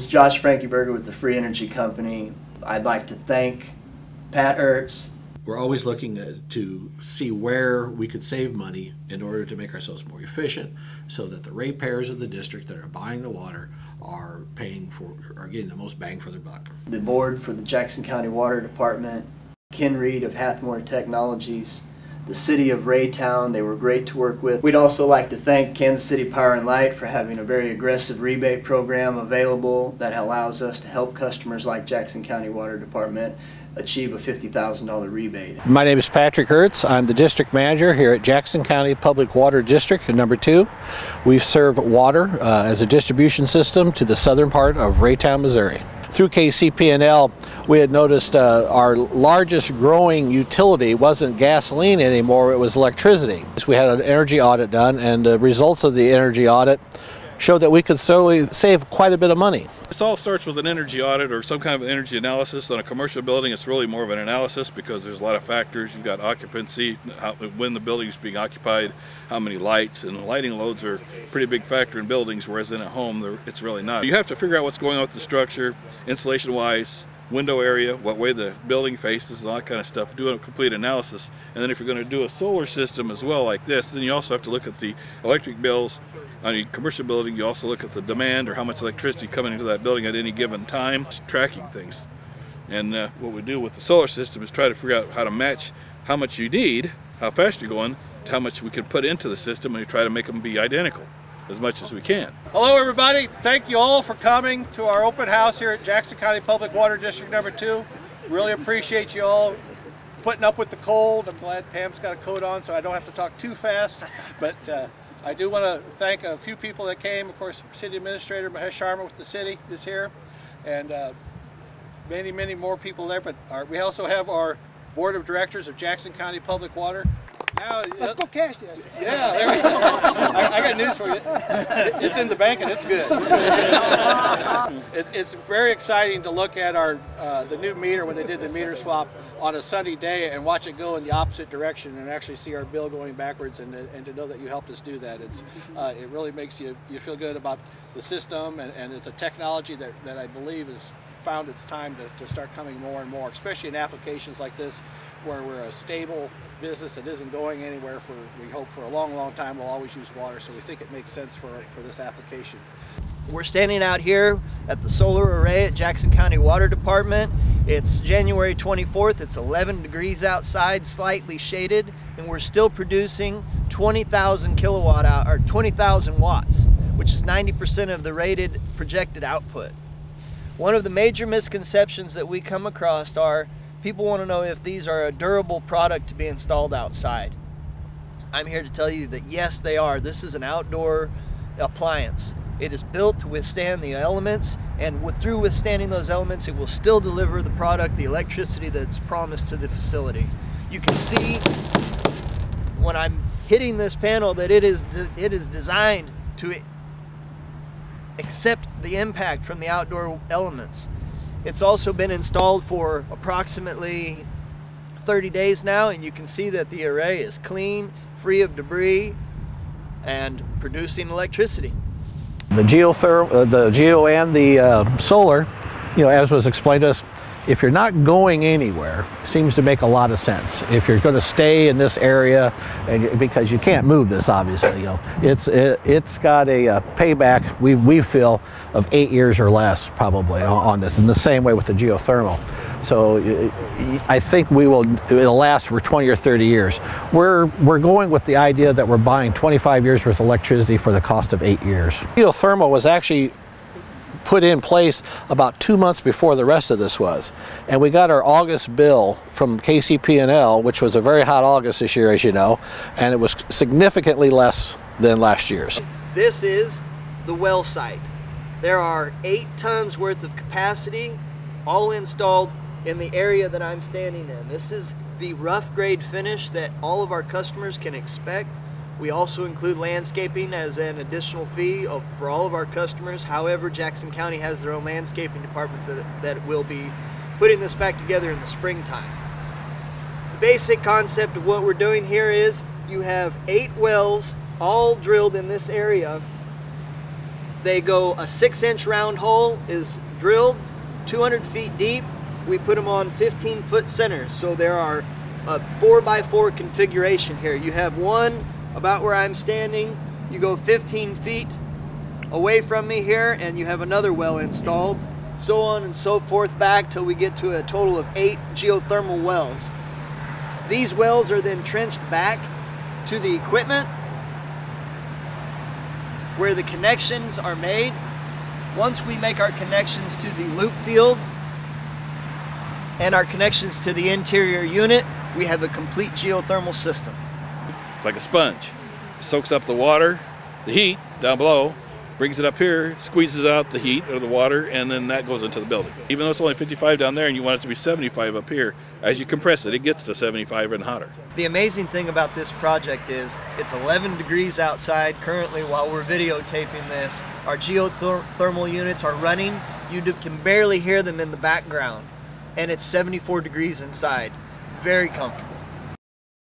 Josh Frankieberger with the Free Energy Company. I'd like to thank Pat Ertz. We're always looking to see where we could save money in order to make ourselves more efficient, so that the ratepayers of the district that are buying the water are getting the most bang for their buck. The board for the Jackson County Water Department, Ken Reed of Hathmore Technologies, the city of Raytown, they were great to work with. We'd also like to thank Kansas City Power and Light for having a very aggressive rebate program available that allows us to help customers like Jackson County Water Department achieve a $50,000 rebate. My name is Patrick Hertz. I'm the district manager here at Jackson County Public Water District number 2. We serve water as a distribution system to the southern part of Raytown, Missouri. Through KCP&L, we had noticed our largest growing utility wasn't gasoline anymore, it was electricity. So we had an energy audit done, and the results of the energy audit showed that we could save quite a bit of money. This all starts with an energy audit or some kind of energy analysis. On a commercial building, it's really more of an analysis because there's a lot of factors. You've got occupancy, when the building is being occupied, how many lights, and lighting loads are a pretty big factor in buildings, whereas in a home, it's really not. You have to figure out what's going on with the structure, insulation-wise, window area, what way the building faces, all that kind of stuff. Do a complete analysis. And then if you're going to do a solar system as well like this, then you also have to look at the electric bills. On a commercial building, you also look at the demand or how much electricity coming into that building at any given time. It's tracking things. And what we do with the solar system is try to figure out how to match how much you need, how fast you're going, to how much we can put into the system, and we try to make them be identical as much as we can. Hello everybody, thank you all for coming to our open house here at Jackson County Public Water District number 2. Really appreciate you all putting up with the cold. I'm glad Pam's got a coat on so I don't have to talk too fast, but I do want to thank a few people that came. Of course, City Administrator Mahesh Sharma with the city is here, and many more people there, but we also have our Board of Directors of Jackson County Public Water. Now, let's go cash this. Yeah, there we go. I got news for you. It's in the bank and it's good. It's very exciting to look at the new meter when they did the meter swap on a sunny day and watch it go in the opposite direction and actually see our bill going backwards, and to know that you helped us do that. It really makes you feel good about the system, and it's a technology that I believe has found its time to start coming more and more, especially in applications like this where we're a stable business that isn't going anywhere we hope for a long time. We'll always use water, so we think it makes sense for this application. We're standing out here at the solar array at Jackson County Water Department. It's January 24th, it's 11 degrees outside, slightly shaded, and we're still producing 20,000 watts, which is 90% of the rated projected output. One of the major misconceptions that we come across are people want to know if these are a durable product to be installed outside. I'm here to tell you that yes, they are. This is an outdoor appliance. It is built to withstand the elements, and through withstanding those elements, it will still deliver the product, the electricity that's promised to the facility. You can see when I'm hitting this panel that it is designed to accept the impact from the outdoor elements. It's also been installed for approximately 30 days now, and you can see that the array is clean, free of debris, and producing electricity. The geo and the solar, as was explained to us, if you're not going anywhere, it seems to make a lot of sense. If you're going to stay in this area, because you can't move this, obviously, it's got a payback, we feel, of 8 years or less probably on this, in the same way with the geothermal. So I think it'll last for 20 or 30 years. We're going with the idea that we're buying 25 years worth of electricity for the cost of 8 years. Geothermal was actually put in place about 2 months before the rest of this was, and we got our August bill from KCP&L, which was a very hot August this year, as you know, and it was significantly less than last year's. This is the well site. There are 8 tons worth of capacity, all installed in the area that I'm standing in. This is the rough grade finish that all of our customers can expect. We also include landscaping as an additional fee for all of our customers. However, Jackson County has their own landscaping department that will be putting this back together in the springtime. The basic concept of what we're doing here is you have 8 wells all drilled in this area They go, a 6-inch round hole is drilled 200 feet deep. We put them on 15-foot centers, so there are a 4x4 configuration here. You have one about where I'm standing, you go 15 feet away from me here, and you have another well installed, so on and so forth back till we get to a total of 8 geothermal wells. These wells are then trenched back to the equipment where the connections are made. Once we make our connections to the loop field and our connections to the interior unit, we have a complete geothermal system. It's like a sponge. It soaks up the water, the heat down below, brings it up here, squeezes out the heat or the water, and then that goes into the building. Even though it's only 55 down there and you want it to be 75 up here, as you compress it, it gets to 75 and hotter. The amazing thing about this project is it's 11 degrees outside currently while we're videotaping this. Our geothermal units are running. You can barely hear them in the background, and it's 74 degrees inside. Very comfortable.